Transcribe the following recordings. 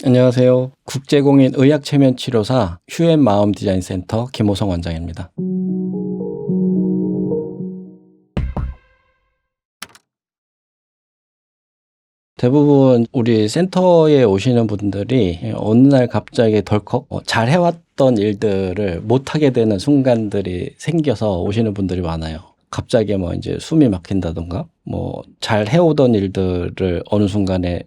안녕하세요. 국제공인 의학체면치료사 휴앤마음디자인센터 김호성 원장입니다. 대부분 우리 센터에 오시는 분들이 어느 날 갑자기 덜컥 잘 해왔던 일들을 못하게 되는 순간들이 생겨서 오시는 분들이 많아요. 갑자기 이제 숨이 막힌다던가 잘 해오던 일들을 어느 순간에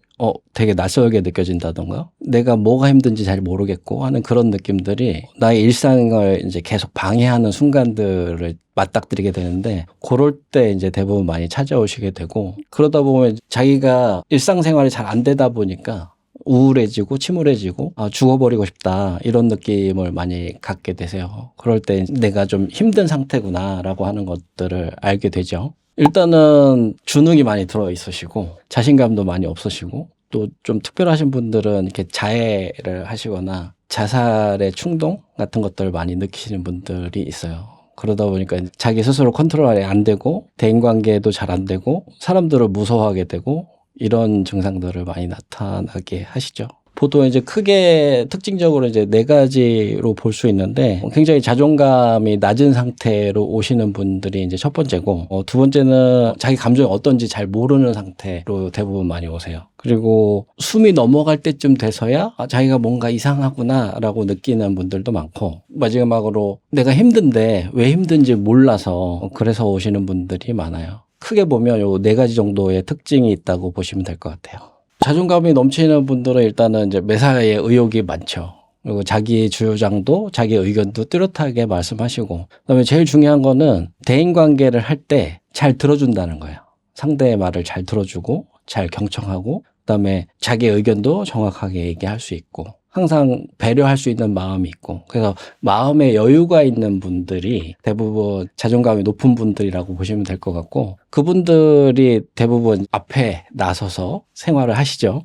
되게 낯설게 느껴진다던가 내가 뭐가 힘든지 잘 모르겠고 하는 그런 느낌들이 나의 일상을 이제 계속 방해하는 순간들을 맞닥뜨리게 되는데, 그럴 때 이제 대부분 많이 찾아오시게 되고, 그러다 보면 자기가 일상생활이 잘 안 되다 보니까 우울해지고 침울해지고 죽어버리고 싶다 이런 느낌을 많이 갖게 되세요. 그럴 때 내가 좀 힘든 상태구나라고 하는 것들을 알게 되죠. 일단은 주눅이 많이 들어 있으시고 자신감도 많이 없으시고, 또 좀 특별하신 분들은 이렇게 자해를 하시거나 자살의 충동 같은 것들을 많이 느끼시는 분들이 있어요. 그러다 보니까 자기 스스로 컨트롤이 안 되고 대인관계도 잘 안 되고 사람들을 무서워하게 되고 이런 증상들을 많이 나타나게 하시죠. 보통 이제 크게 특징적으로 이제 4가지로 볼 수 있는데, 굉장히 자존감이 낮은 상태로 오시는 분들이 이제 첫 번째고, 두 번째는 자기 감정이 어떤지 잘 모르는 상태로 대부분 많이 오세요. 그리고 숨이 넘어갈 때쯤 돼서야 자기가 뭔가 이상하구나라고 느끼는 분들도 많고, 마지막으로 내가 힘든데 왜 힘든지 몰라서 그래서 오시는 분들이 많아요. 크게 보면 요 4가지 정도의 특징이 있다고 보시면 될 것 같아요. 자존감이 넘치는 분들은 일단은 이제 매사에 의욕이 많죠. 그리고 자기 주장도 자기 의견도 뚜렷하게 말씀하시고, 그다음에 제일 중요한 거는 대인관계를 할 때 잘 들어준다는 거예요. 상대의 말을 잘 들어주고 잘 경청하고, 그다음에 자기 의견도 정확하게 얘기할 수 있고, 항상 배려할 수 있는 마음이 있고, 그래서 마음에 여유가 있는 분들이 대부분 자존감이 높은 분들이라고 보시면 될 것 같고, 그분들이 대부분 앞에 나서서 생활을 하시죠.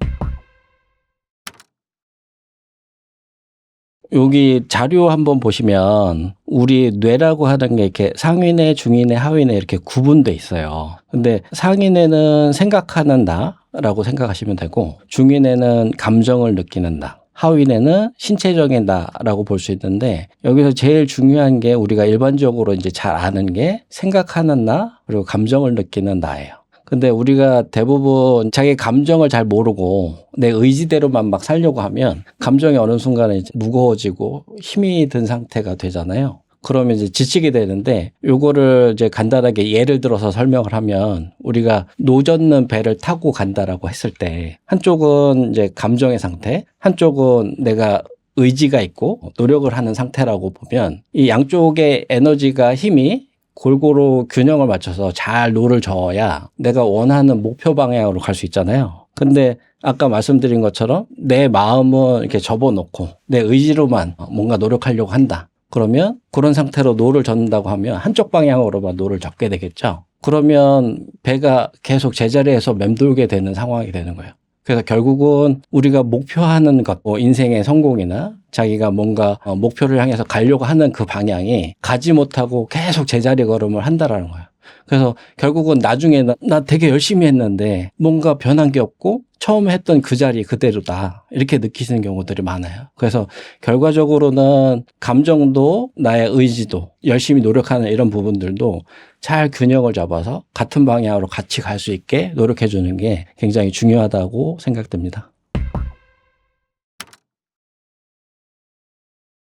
여기 자료 한번 보시면 우리 뇌라고 하는 게 이렇게 상위뇌, 중위뇌, 하위뇌 이렇게 구분돼 있어요. 근데 상위뇌는 생각하는 나라고 생각하시면 되고, 중위뇌는 감정을 느끼는 나, 하위뇌는 신체적인 나라고 볼 수 있는데, 여기서 제일 중요한 게 우리가 일반적으로 이제 잘 아는 게 생각하는 나, 그리고 감정을 느끼는 나예요. 근데 우리가 대부분 자기 감정을 잘 모르고 내 의지대로만 막 살려고 하면 감정이 어느 순간에 이제 무거워지고 힘이 든 상태가 되잖아요. 그러면 이제 지치게 되는데, 요거를 이제 간단하게 예를 들어서 설명을 하면, 우리가 노젓는 배를 타고 간다라고 했을 때 한쪽은 이제 감정의 상태, 한쪽은 내가 의지가 있고 노력을 하는 상태라고 보면, 이 양쪽의 에너지가 힘이 골고루 균형을 맞춰서 잘 노를 저어야 내가 원하는 목표 방향으로 갈 수 있잖아요. 근데 아까 말씀드린 것처럼 내 마음은 이렇게 접어놓고 내 의지로만 뭔가 노력하려고 한다. 그러면 그런 상태로 노를 젓는다고 하면 한쪽 방향으로만 노를 젓게 되겠죠. 그러면 배가 계속 제자리에서 맴돌게 되는 상황이 되는 거예요. 그래서 결국은 우리가 목표하는 것, 인생의 성공이나 자기가 뭔가 목표를 향해서 가려고 하는 그 방향이 가지 못하고 계속 제자리 걸음을 한다라는 거예요. 그래서 결국은 나중에는 나 되게 열심히 했는데 뭔가 변한 게 없고 처음 했던 그 자리 그대로다, 이렇게 느끼시는 경우들이 많아요. 그래서 결과적으로는 감정도 나의 의지도 열심히 노력하는 이런 부분들도 잘 균형을 잡아서 같은 방향으로 같이 갈 수 있게 노력해 주는 게 굉장히 중요하다고 생각됩니다.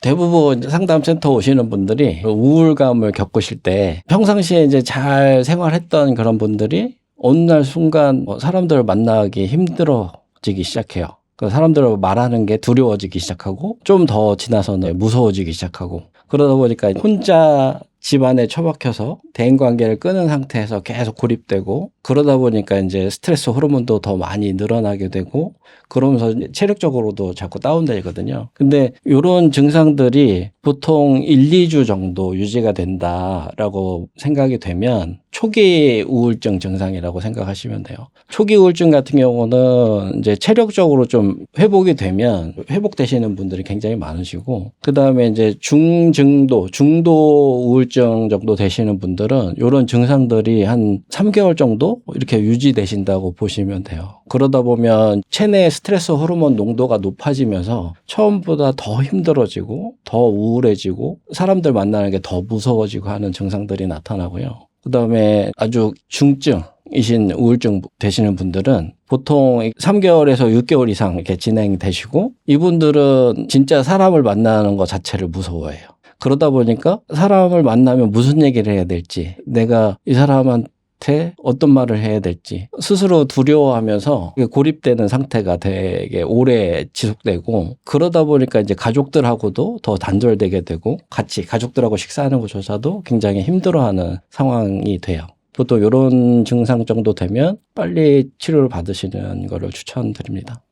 대부분 상담센터 오시는 분들이 우울감을 겪으실 때, 평상시에 이제 잘 생활했던 그런 분들이 어느 날 순간 사람들을 만나기 힘들어지기 시작해요. 사람들을 말하는 게 두려워지기 시작하고, 좀 더 지나서는 무서워지기 시작하고, 그러다 보니까 혼자 집안에 처박혀서 대인관계를 끊은 상태에서 계속 고립되고, 그러다 보니까 이제 스트레스 호르몬도 더 많이 늘어나게 되고, 그러면서 체력적으로도 자꾸 다운되거든요. 근데 이런 증상들이 보통 1, 2주 정도 유지가 된다라고 생각이 되면 초기 우울증 증상이라고 생각하시면 돼요. 초기 우울증 같은 경우는 이제 체력적으로 좀 회복이 되면 회복되시는 분들이 굉장히 많으시고, 그 다음에 이제 중증도, 중도 우울증 우울증 정도 되시는 분들은 이런 증상들이 한 3개월 정도 이렇게 유지되신다고 보시면 돼요. 그러다 보면 체내 스트레스 호르몬 농도가 높아지면서 처음보다 더 힘들어지고 더 우울해지고 사람들 만나는 게 더 무서워지고 하는 증상들이 나타나고요. 그다음에 아주 중증이신 우울증 되시는 분들은 보통 3개월에서 6개월 이상 이렇게 진행되시고 이분들은 진짜 사람을 만나는 것 자체를 무서워해요. 그러다 보니까 사람을 만나면 무슨 얘기를 해야 될지, 내가 이 사람한테 어떤 말을 해야 될지 스스로 두려워하면서 고립되는 상태가 되게 오래 지속되고, 그러다 보니까 이제 가족들하고도 더 단절되게 되고 같이 가족들하고 식사하는 것조차도 굉장히 힘들어하는 상황이 돼요. 보통 이런 증상 정도 되면 빨리 치료를 받으시는 것을 추천드립니다.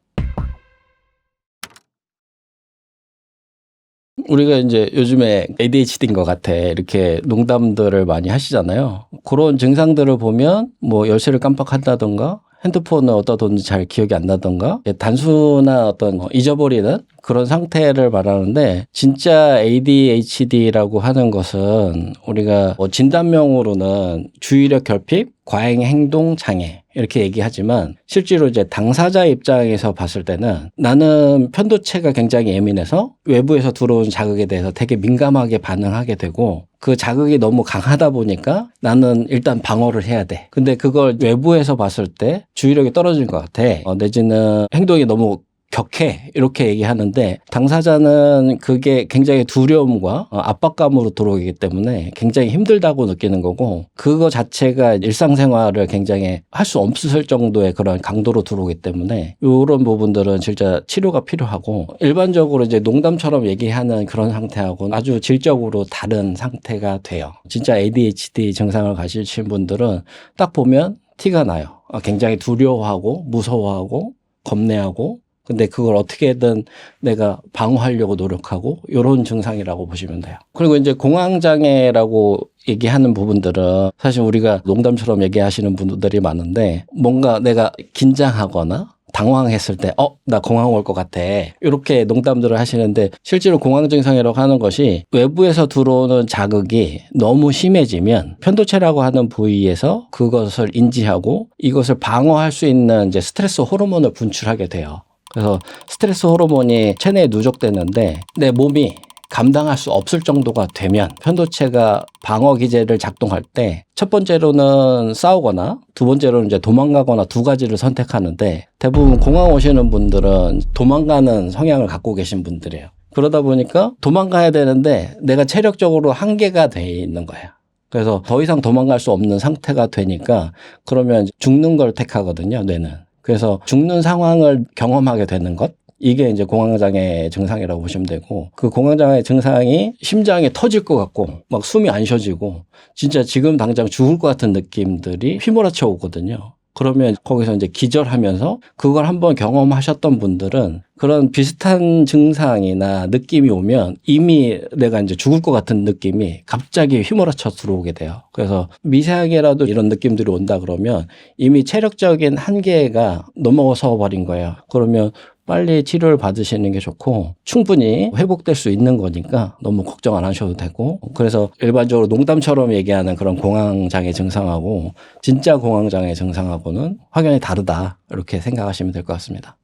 우리가 이제 요즘에 ADHD인 것 같아 이렇게 농담들을 많이 하시잖아요. 그런 증상들을 보면 뭐 열쇠를 깜빡한다던가 핸드폰을 어디다 뒀는지 잘 기억이 안 나던가 단순한 어떤 잊어버리는 그런 상태를 말하는데, 진짜 ADHD라고 하는 것은 우리가 진단명으로는 주의력 결핍, 과잉 행동 장애 이렇게 얘기하지만 실제로 이제 당사자 입장에서 봤을 때는 나는 편도체가 굉장히 예민해서 외부에서 들어온 자극에 대해서 되게 민감하게 반응하게 되고, 그 자극이 너무 강하다 보니까 나는 일단 방어를 해야 돼. 근데 그걸 외부에서 봤을 때 주의력이 떨어지는 것 같아. 내지는 행동이 너무 격해 이렇게 얘기하는데, 당사자는 그게 굉장히 두려움과 압박감으로 들어오기 때문에 굉장히 힘들다고 느끼는 거고, 그거 자체가 일상생활을 굉장히 할 수 없을 정도의 그런 강도로 들어오기 때문에 이런 부분들은 진짜 치료가 필요하고, 일반적으로 이제 농담처럼 얘기하는 그런 상태하고는 아주 질적으로 다른 상태가 돼요. 진짜 ADHD 증상을 가지신 분들은 딱 보면 티가 나요. 굉장히 두려워하고 무서워하고 겁내하고, 근데 그걸 어떻게든 내가 방어하려고 노력하고 이런 증상이라고 보시면 돼요. 그리고 이제 공황장애라고 얘기하는 부분들은 사실 우리가 농담처럼 얘기하시는 분들이 많은데, 뭔가 내가 긴장하거나 당황했을 때 나 공황 올 것 같아 이렇게 농담들을 하시는데, 실제로 공황 증상이라고 하는 것이 외부에서 들어오는 자극이 너무 심해지면 편도체라고 하는 부위에서 그것을 인지하고 이것을 방어할 수 있는 이제 스트레스 호르몬을 분출하게 돼요. 그래서 스트레스 호르몬이 체내에 누적되는데 내 몸이 감당할 수 없을 정도가 되면 편도체가 방어 기제를 작동할 때 첫 번째로는 싸우거나 두 번째로는 이제 도망가거나 두 가지를 선택하는데, 대부분 공황 오시는 분들은 도망가는 성향을 갖고 계신 분들이에요. 그러다 보니까 도망가야 되는데 내가 체력적으로 한계가 돼 있는 거예요. 그래서 더 이상 도망갈 수 없는 상태가 되니까 그러면 죽는 걸 택하거든요, 뇌는. 그래서 죽는 상황을 경험하게 되는 것, 이게 이제 공황장애 증상이라고 보시면 되고, 그 공황장애 증상이 심장이 터질 것 같고 막 숨이 안 쉬어지고 진짜 지금 당장 죽을 것 같은 느낌들이 휘몰아쳐 오거든요. 그러면 거기서 이제 기절하면서 그걸 한번 경험하셨던 분들은 그런 비슷한 증상이나 느낌이 오면 이미 내가 이제 죽을 것 같은 느낌이 갑자기 휘몰아쳐 들어오게 돼요. 그래서 미세하게라도 이런 느낌들이 온다 그러면 이미 체력적인 한계가 넘어서 버린 거예요. 그러면 빨리 치료를 받으시는 게 좋고, 충분히 회복될 수 있는 거니까 너무 걱정 안 하셔도 되고, 그래서 일반적으로 농담처럼 얘기하는 그런 공황장애 증상하고 진짜 공황장애 증상하고는 확연히 다르다 이렇게 생각하시면 될 것 같습니다.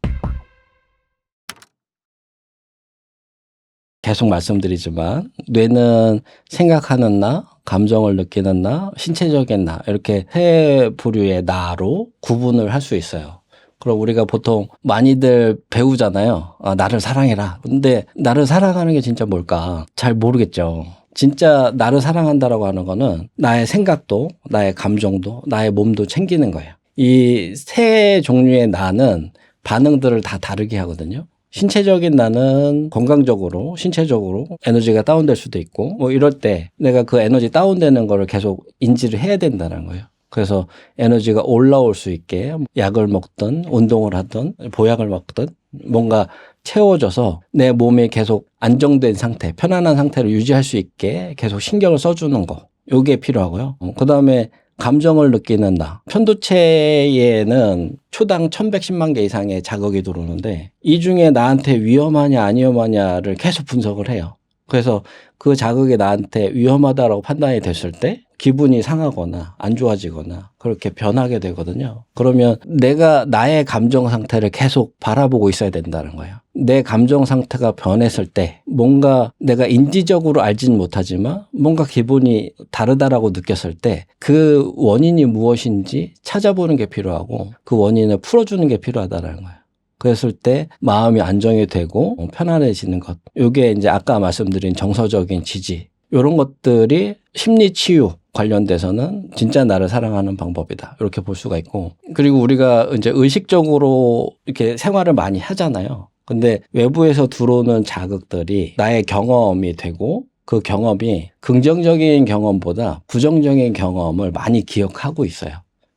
계속 말씀드리지만 뇌는 생각하는 나, 감정을 느끼는 나, 신체적인 나 이렇게 세 부류의 나로 구분을 할 수 있어요. 그럼 우리가 보통 많이들 배우잖아요. 나를 사랑해라. 근데 나를 사랑하는 게 진짜 뭘까? 잘 모르겠죠. 진짜 나를 사랑한다라고 하는 거는 나의 생각도, 나의 감정도, 나의 몸도 챙기는 거예요. 이 세 종류의 나는 반응들을 다 다르게 하거든요. 신체적인 나는 건강적으로, 신체적으로 에너지가 다운될 수도 있고, 뭐 이럴 때 내가 그 에너지 다운되는 거를 계속 인지를 해야 된다는 거예요. 그래서 에너지가 올라올 수 있게 약을 먹든 운동을 하든 보약을 먹든 뭔가 채워져서 내 몸이 계속 안정된 상태, 편안한 상태를 유지할 수 있게 계속 신경을 써주는 거, 요게 필요하고요. 그다음에 감정을 느끼는 나. 편도체에는 초당 1110만 개 이상의 자극이 들어오는데 이 중에 나한테 위험하냐 안 위험하냐를 계속 분석을 해요. 그래서 그 자극이 나한테 위험하다라고 판단이 됐을 때 기분이 상하거나 안 좋아지거나 그렇게 변하게 되거든요. 그러면 내가 나의 감정 상태를 계속 바라보고 있어야 된다는 거예요. 내 감정 상태가 변했을 때 뭔가 내가 인지적으로 알지는 못하지만 뭔가 기분이 다르다라고 느꼈을 때 그 원인이 무엇인지 찾아보는 게 필요하고 그 원인을 풀어주는 게 필요하다는 거예요. 그랬을 때 마음이 안정이 되고 편안해지는 것. 이게 이제 아까 말씀드린 정서적인 지지. 이런 것들이 심리 치유 관련돼서는 진짜 나를 사랑하는 방법이다. 이렇게 볼 수가 있고. 그리고 우리가 이제 의식적으로 이렇게 생활을 많이 하잖아요. 근데 외부에서 들어오는 자극들이 나의 경험이 되고 그 경험이 긍정적인 경험보다 부정적인 경험을 많이 기억하고 있어요.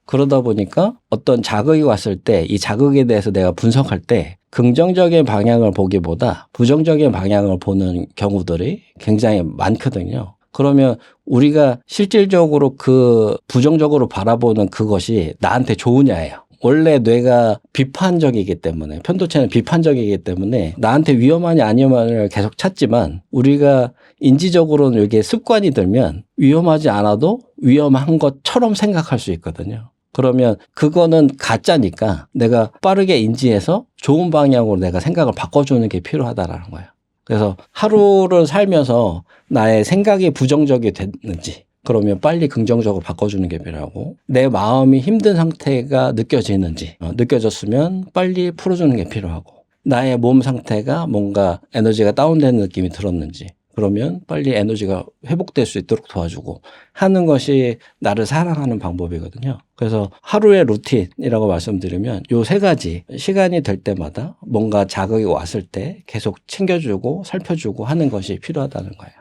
그러다 보니까 어떤 자극이 왔을 때 이 자극에 대해서 내가 분석할 때 긍정적인 방향을 보기보다 부정적인 방향을 보는 경우들이 굉장히 많거든요. 그러면 우리가 실질적으로 그 부정적으로 바라보는 그것이 나한테 좋으냐예요. 원래 뇌가 비판적이기 때문에 편도체는 비판적이기 때문에 나한테 위험하냐 아니냐를 계속 찾지만 우리가 인지적으로는 이게 습관이 들면 위험하지 않아도 위험한 것처럼 생각할 수 있거든요. 그러면 그거는 가짜니까 내가 빠르게 인지해서 좋은 방향으로 내가 생각을 바꿔주는 게 필요하다라는 거예요. 그래서 하루를 살면서 나의 생각이 부정적이 됐는지 그러면 빨리 긍정적으로 바꿔주는 게 필요하고 내 마음이 힘든 상태가 느껴지는지 느껴졌으면 빨리 풀어주는 게 필요하고 나의 몸 상태가 뭔가 에너지가 다운되는 느낌이 들었는지 그러면 빨리 에너지가 회복될 수 있도록 도와주고 하는 것이 나를 사랑하는 방법이거든요. 그래서 하루의 루틴이라고 말씀드리면 요 세 가지 시간이 될 때마다 뭔가 자극이 왔을 때 계속 챙겨주고 살펴주고 하는 것이 필요하다는 거예요.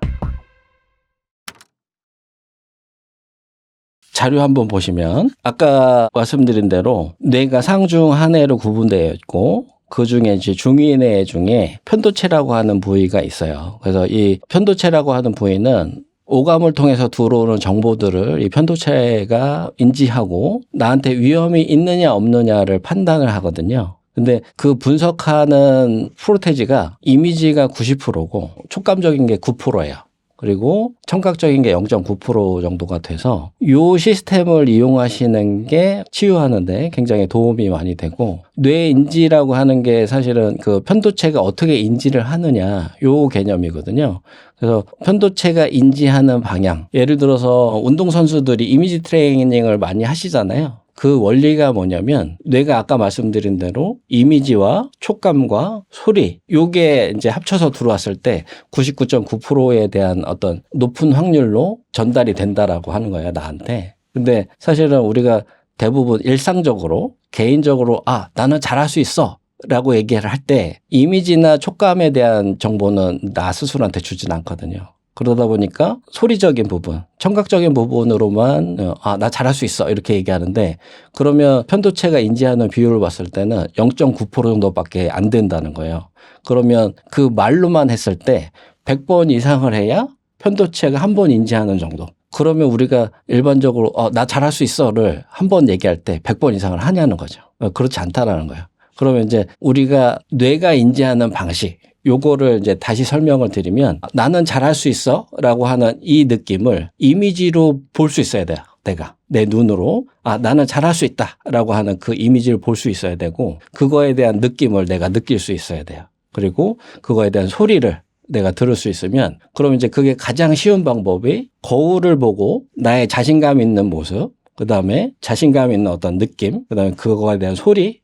자료 한번 보시면 아까 말씀드린 대로 뇌가 상중 하내로 구분되어 있고 그중에 이제 중위뇌 중에 편도체라고 하는 부위가 있어요. 그래서 이 편도체라고 하는 부위는 오감을 통해서 들어오는 정보들을 이 편도체가 인지하고 나한테 위험이 있느냐 없느냐를 판단을 하거든요. 근데 그 분석하는 프로테지가 이미지가 90%고 촉감적인 게 9%예요. 그리고 청각적인 게 0.9% 정도가 돼서 이 시스템을 이용하시는 게 치유하는데 굉장히 도움이 많이 되고 뇌인지라고 하는 게 사실은 그 편도체가 어떻게 인지를 하느냐 요 개념이거든요. 그래서 편도체가 인지하는 방향 예를 들어서 운동선수들이 이미지 트레이닝을 많이 하시잖아요. 그 원리가 뭐냐면 뇌가 아까 말씀드린 대로 이미지와 촉감과 소리 요게 이제 합쳐서 들어왔을 때 99.9%에 대한 어떤 높은 확률로 전달이 된다라고 하는 거예요, 나한테. 근데 사실은 우리가 대부분 일상적으로 개인적으로 나는 잘할 수 있어. 라고 얘기를 할 때 이미지나 촉감에 대한 정보는 나 스스로한테 주진 않거든요. 그러다 보니까 소리적인 부분, 청각적인 부분으로만 나 잘할 수 있어 이렇게 얘기하는데 그러면 편도체가 인지하는 비율을 봤을 때는 0.9% 정도밖에 안 된다는 거예요. 그러면 그 말로만 했을 때 100번 이상을 해야 편도체가 한 번 인지하는 정도. 그러면 우리가 일반적으로 나 잘할 수 있어를 한 번 얘기할 때 100번 이상을 하냐는 거죠. 그렇지 않다라는 거예요. 그러면 이제 우리가 뇌가 인지하는 방식 요거를 이제 다시 설명을 드리면 나는 잘할 수 있어 라고 하는 이 느낌을 이미지로 볼 수 있어야 돼요. 내가 내 눈으로 나는 잘할 수 있다 라고 하는 그 이미지를 볼 수 있어야 되고 그거에 대한 느낌을 내가 느낄 수 있어야 돼요. 그리고 그거에 대한 소리를 내가 들을 수 있으면 그러면 이제 그게 가장 쉬운 방법이 거울을 보고 나의 자신감 있는 모습 그다음에 자신감 있는 어떤 느낌 그다음에 그거에 대한 소리를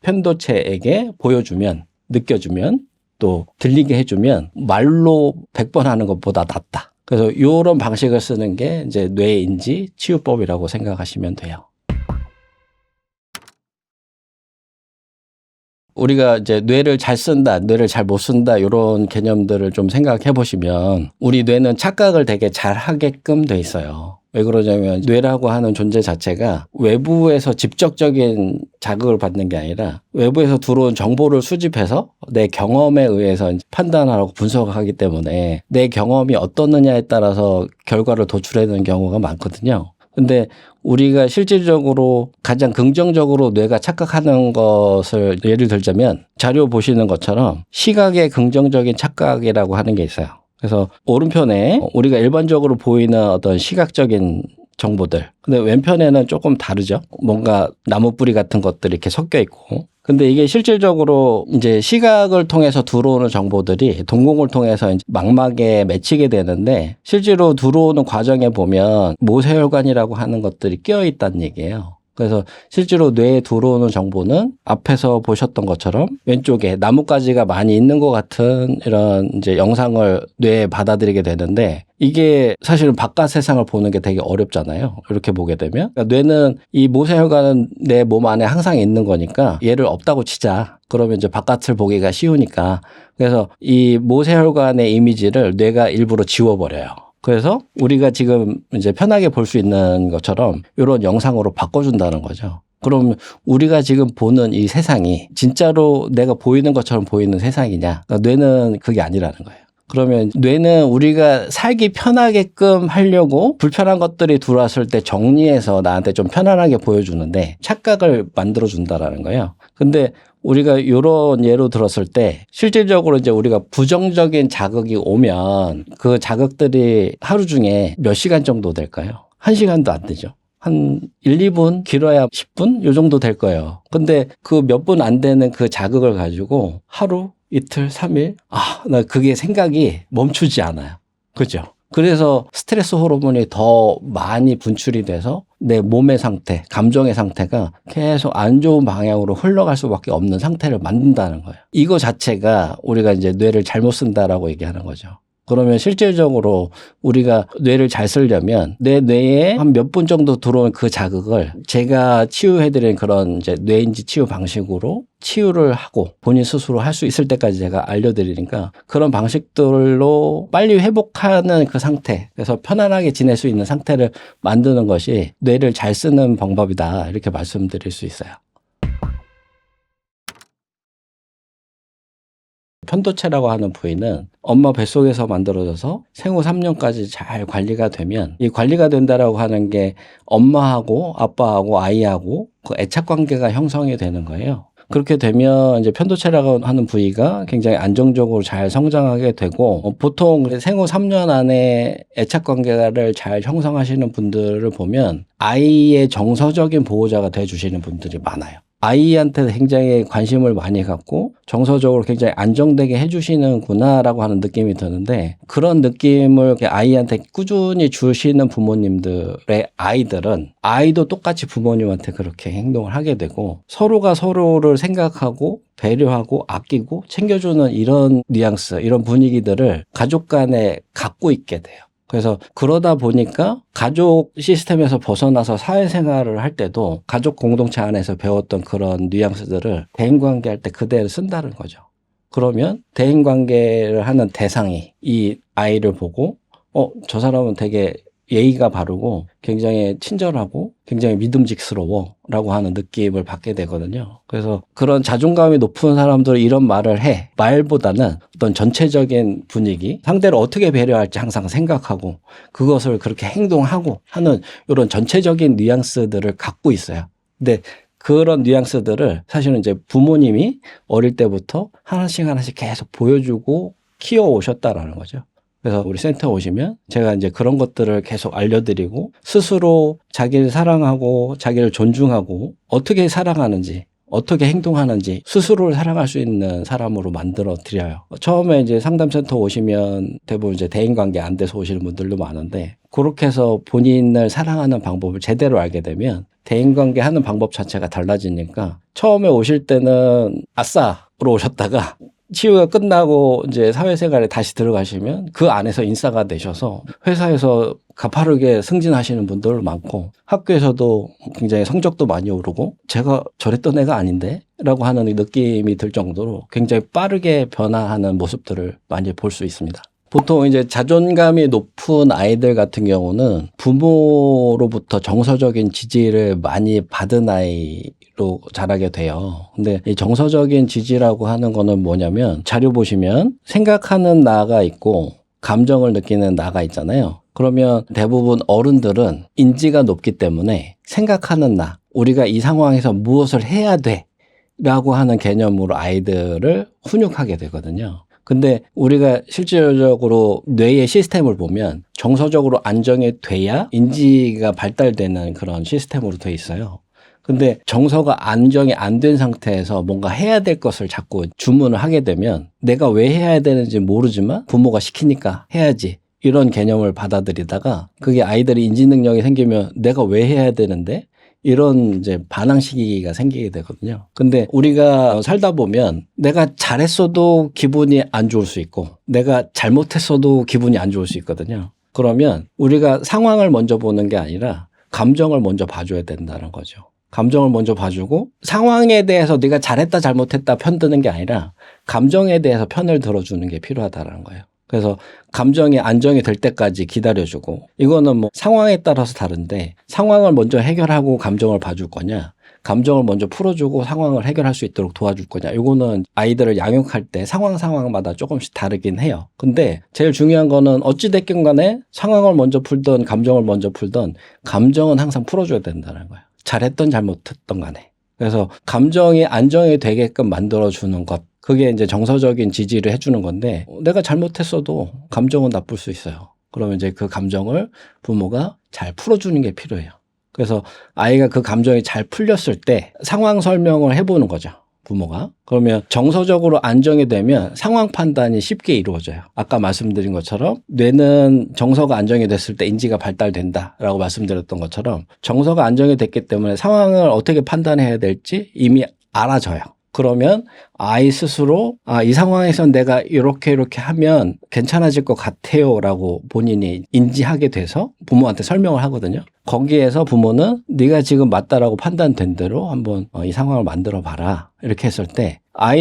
편도체에게 보여주면 느껴주면 또 들리게 해주면 말로 100번 하는 것보다 낫다. 그래서 이런 방식을 쓰는 게 이제 뇌인지 치유법이라고 생각하시면 돼요. 우리가 이제 뇌를 잘 쓴다, 뇌를 잘 못 쓴다 이런 개념들을 좀 생각해 보시면 우리 뇌는 착각을 되게 잘 하게끔 돼 있어요. 왜 그러냐면 뇌라고 하는 존재 자체가 외부에서 직접적인 자극을 받는 게 아니라 외부에서 들어온 정보를 수집해서 내 경험에 의해서 판단하고 분석하기 때문에 내 경험이 어떻느냐에 따라서 결과를 도출해내는 경우가 많거든요. 근데 우리가 실질적으로 가장 긍정적으로 뇌가 착각하는 것을 예를 들자면 자료 보시는 것처럼 시각의 긍정적인 착각이라고 하는 게 있어요. 그래서 오른편에 우리가 일반적으로 보이는 어떤 시각적인 정보들. 근데 왼편에는 조금 다르죠. 뭔가 나무 뿌리 같은 것들이 이렇게 섞여 있고. 근데 이게 실질적으로 이제 시각을 통해서 들어오는 정보들이 동공을 통해서 이제 망막에 맺히게 되는데 실제로 들어오는 과정에 보면 모세혈관이라고 하는 것들이 끼어 있다는 얘기예요. 그래서 실제로 뇌에 들어오는 정보는 앞에서 보셨던 것처럼 왼쪽에 나뭇가지가 많이 있는 것 같은 이런 이제 영상을 뇌에 받아들이게 되는데 이게 사실은 바깥 세상을 보는 게 되게 어렵잖아요. 이렇게 보게 되면. 그러니까 뇌는 이 모세혈관은 내 몸 안에 항상 있는 거니까 얘를 없다고 치자. 그러면 이제 바깥을 보기가 쉬우니까. 그래서 이 모세혈관의 이미지를 뇌가 일부러 지워버려요. 그래서 우리가 지금 이제 편하게 볼 수 있는 것처럼 이런 영상으로 바꿔준다는 거죠. 그럼 우리가 지금 보는 이 세상이 진짜로 내가 보이는 것처럼 보이는 세상이냐? 그러니까 뇌는 그게 아니라는 거예요. 그러면 뇌는 우리가 살기 편하게끔 하려고 불편한 것들이 들어왔을 때 정리해서 나한테 좀 편안하게 보여주는데 착각을 만들어준다라는 거예요. 근데 우리가 이런 예로 들었을 때 실질적으로 이제 우리가 부정적인 자극이 오면 그 자극들이 하루 중에 몇 시간 정도 될까요? 1시간도 안 되죠. 한 1, 2분, 길어야 10분? 요 정도 될 거예요. 근데 그 몇 분 안 되는 그 자극을 가지고 하루, 이틀, 3일? 나 그게 생각이 멈추지 않아요. 그죠? 그래서 스트레스 호르몬이 더 많이 분출이 돼서 내 몸의 상태, 감정의 상태가 계속 안 좋은 방향으로 흘러갈 수밖에 없는 상태를 만든다는 거예요. 이거 자체가 우리가 이제 뇌를 잘못 쓴다라고 얘기하는 거죠. 그러면 실질적으로 우리가 뇌를 잘 쓰려면 내 뇌에 한 몇 분 정도 들어온 그 자극을 제가 치유해드린 그런 이제 뇌인지 치유 방식으로 치유를 하고 본인 스스로 할 수 있을 때까지 제가 알려드리니까 그런 방식들로 빨리 회복하는 그 상태, 그래서 편안하게 지낼 수 있는 상태를 만드는 것이 뇌를 잘 쓰는 방법이다, 이렇게 말씀드릴 수 있어요. 편도체라고 하는 부위는 엄마 뱃속에서 만들어져서 생후 3년까지 잘 관리가 되면, 이 관리가 된다라고 하는 게 엄마하고 아빠하고 아이하고 그 애착 관계가 형성이 되는 거예요. 그렇게 되면 이제 편도체라고 하는 부위가 굉장히 안정적으로 잘 성장하게 되고, 보통 생후 3년 안에 애착 관계를 잘 형성하시는 분들을 보면 아이의 정서적인 보호자가 돼 주시는 분들이 많아요. 아이한테 굉장히 관심을 많이 갖고 정서적으로 굉장히 안정되게 해주시는구나라고 하는 느낌이 드는데, 그런 느낌을 아이한테 꾸준히 주시는 부모님들의 아이들은 아이도 똑같이 부모님한테 그렇게 행동을 하게 되고, 서로가 서로를 생각하고 배려하고 아끼고 챙겨주는 이런 뉘앙스, 이런 분위기들을 가족 간에 갖고 있게 돼요. 그래서 그러다 보니까 가족 시스템에서 벗어나서 사회생활을 할 때도 가족 공동체 안에서 배웠던 그런 뉘앙스들을 대인관계 할 때 그대로 쓴다는 거죠. 그러면 대인관계를 하는 대상이 이 아이를 보고 저 사람은 되게 예의가 바르고 굉장히 친절하고 굉장히 믿음직스러워 라고 하는 느낌을 받게 되거든요. 그래서 그런 자존감이 높은 사람들은 이런 말을 해. 말보다는 어떤 전체적인 분위기, 상대를 어떻게 배려할지 항상 생각하고 그것을 그렇게 행동하고 하는 이런 전체적인 뉘앙스들을 갖고 있어요. 근데 그런 뉘앙스들을 사실은 이제 부모님이 어릴 때부터 하나씩 하나씩 계속 보여주고 키워 오셨다라는 거죠. 그래서 우리 센터 오시면 제가 이제 그런 것들을 계속 알려드리고, 스스로 자기를 사랑하고 자기를 존중하고 어떻게 사랑하는지, 어떻게 행동하는지 스스로를 사랑할 수 있는 사람으로 만들어 드려요. 처음에 이제 상담센터 오시면 대부분 이제 대인관계 안 돼서 오시는 분들도 많은데, 그렇게 해서 본인을 사랑하는 방법을 제대로 알게 되면 대인관계 하는 방법 자체가 달라지니까, 처음에 오실 때는 아싸로 오셨다가 치유가 끝나고 이제 사회생활에 다시 들어가시면 그 안에서 인싸가 되셔서 회사에서 가파르게 승진하시는 분들 많고, 학교에서도 굉장히 성적도 많이 오르고 제가 저랬던 애가 아닌데? 라고 하는 느낌이 들 정도로 굉장히 빠르게 변화하는 모습들을 많이 볼 수 있습니다. 보통 이제 자존감이 높은 아이들 같은 경우는 부모로부터 정서적인 지지를 많이 받은 아이로 자라게 돼요. 근데 이 정서적인 지지라고 하는 거는 뭐냐면, 자료 보시면 생각하는 나가 있고 감정을 느끼는 나가 있잖아요. 그러면 대부분 어른들은 인지가 높기 때문에 생각하는 나, 우리가 이 상황에서 무엇을 해야 돼 라고 하는 개념으로 아이들을 훈육하게 되거든요. 근데 우리가 실질적으로 뇌의 시스템을 보면 정서적으로 안정이 돼야 인지가 발달되는 그런 시스템으로 돼 있어요. 근데 정서가 안정이 안 된 상태에서 뭔가 해야 될 것을 자꾸 주문을 하게 되면 내가 왜 해야 되는지 모르지만 부모가 시키니까 해야지. 이런 개념을 받아들이다가 그게 아이들이 인지 능력이 생기면 내가 왜 해야 되는데 이런 이제 반항 시기가 생기게 되거든요. 근데 우리가 살다 보면 내가 잘했어도 기분이 안 좋을 수 있고 내가 잘못했어도 기분이 안 좋을 수 있거든요. 그러면 우리가 상황을 먼저 보는 게 아니라 감정을 먼저 봐줘야 된다는 거죠. 감정을 먼저 봐주고 상황에 대해서 네가 잘했다 잘못했다 편드는 게 아니라 감정에 대해서 편을 들어주는 게 필요하다는 거예요. 그래서 감정이 안정이 될 때까지 기다려주고 이거는 뭐 상황에 따라서 다른데 상황을 먼저 해결하고 감정을 봐줄 거냐 감정을 먼저 풀어주고 상황을 해결할 수 있도록 도와줄 거냐 이거는 아이들을 양육할 때 상황마다 조금씩 다르긴 해요. 근데 제일 중요한 거는 어찌됐든 간에 상황을 먼저 풀던 감정을 먼저 풀던 감정은 항상 풀어줘야 된다는 거예요. 잘했던 잘못했던 간에. 그래서 감정이 안정이 되게끔 만들어주는 것 그게 이제 정서적인 지지를 해주는 건데 내가 잘못했어도 감정은 나쁠 수 있어요. 그러면 이제 그 감정을 부모가 잘 풀어주는 게 필요해요. 그래서 아이가 그 감정이 잘 풀렸을 때 상황 설명을 해보는 거죠. 부모가. 그러면 정서적으로 안정이 되면 상황 판단이 쉽게 이루어져요. 아까 말씀드린 것처럼 뇌는 정서가 안정이 됐을 때 인지가 발달된다라고 말씀드렸던 것처럼 정서가 안정이 됐기 때문에 상황을 어떻게 판단해야 될지 이미 알아져요. 그러면 아이 스스로 이 상황에서 내가 이렇게 하면 괜찮아질 것 같아요 라고 본인이 인지하게 돼서 부모한테 설명을 하거든요. 거기에서 부모는 네가 지금 맞다라고 판단된 대로 한번 이 상황을 만들어 봐라 이렇게 했을 때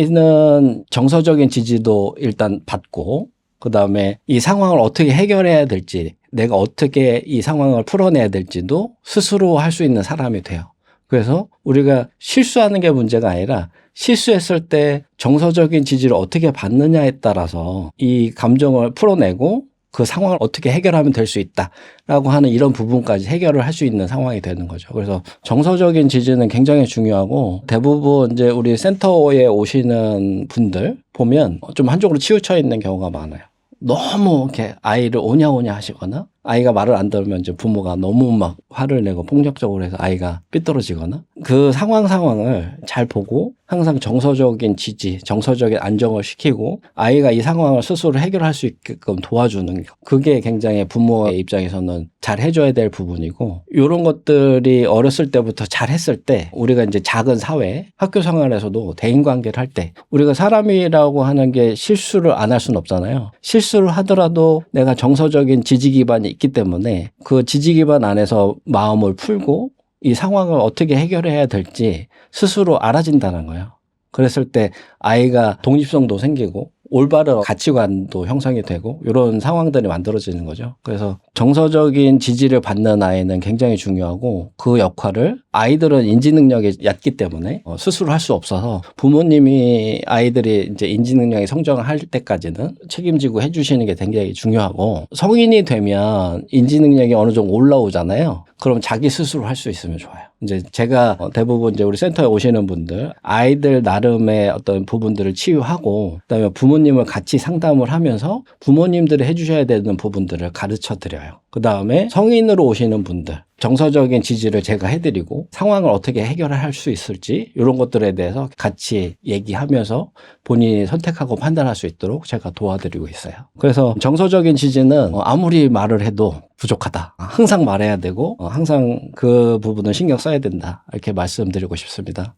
아이는 정서적인 지지도 일단 받고 그다음에 이 상황을 어떻게 해결해야 될지 내가 어떻게 이 상황을 풀어내야 될지도 스스로 할 수 있는 사람이 돼요. 그래서 우리가 실수하는 게 문제가 아니라 실수했을 때 정서적인 지지를 어떻게 받느냐에 따라서 이 감정을 풀어내고 그 상황을 어떻게 해결하면 될 수 있다라고 하는 이런 부분까지 해결을 할 수 있는 상황이 되는 거죠. 그래서 정서적인 지지는 굉장히 중요하고 대부분 이제 우리 센터에 오시는 분들 보면 좀 한쪽으로 치우쳐 있는 경우가 많아요. 너무 이렇게 아이를 오냐오냐 하시거나 아이가 말을 안 들으면 이제 부모가 너무 막 화를 내고 폭력적으로 해서 아이가 삐뚤어지거나 그 상황을 잘 보고 항상 정서적인 지지, 정서적인 안정을 시키고 아이가 이 상황을 스스로 해결할 수 있게끔 도와주는 거. 그게 굉장히 부모의 입장에서는 잘 해줘야 될 부분이고 이런 것들이 어렸을 때부터 잘 했을 때 우리가 이제 작은 사회, 학교 생활에서도 대인관계를 할 때 우리가 사람이라고 하는 게 실수를 안 할 수는 없잖아요. 실수를 하더라도 내가 정서적인 지지 기반이 있기 때문에 그 지지 기반 안에서 마음을 풀고 이 상황을 어떻게 해결해야 될지 스스로 알아진다는 거예요. 그랬을 때 아이가 독립성도 생기고 올바른 가치관도 형성이 되고 이런 상황들이 만들어지는 거죠. 그래서 정서적인 지지를 받는 아이는 굉장히 중요하고 그 역할을 아이들은 인지 능력이 얕기 때문에 스스로 할 수 없어서 부모님이 아이들이 이제 인지 능력이 성장을 할 때까지는 책임지고 해주시는 게 굉장히 중요하고 성인이 되면 인지 능력이 어느 정도 올라오잖아요. 그럼 자기 스스로 할 수 있으면 좋아요. 이제 제가 대부분 이제 우리 센터에 오시는 분들 아이들 나름의 어떤 부분들을 치유하고 그다음에 부모님을 같이 상담을 하면서 부모님들이 해주셔야 되는 부분들을 가르쳐 드려요. 그다음에 성인으로 오시는 분들 정서적인 지지를 제가 해드리고 상황을 어떻게 해결할 수 있을지 이런 것들에 대해서 같이 얘기하면서 본인이 선택하고 판단할 수 있도록 제가 도와드리고 있어요. 그래서 정서적인 지지는 아무리 말을 해도 부족하다. 항상 말해야 되고 항상 그 부분은 신경 써야 된다. 이렇게 말씀드리고 싶습니다.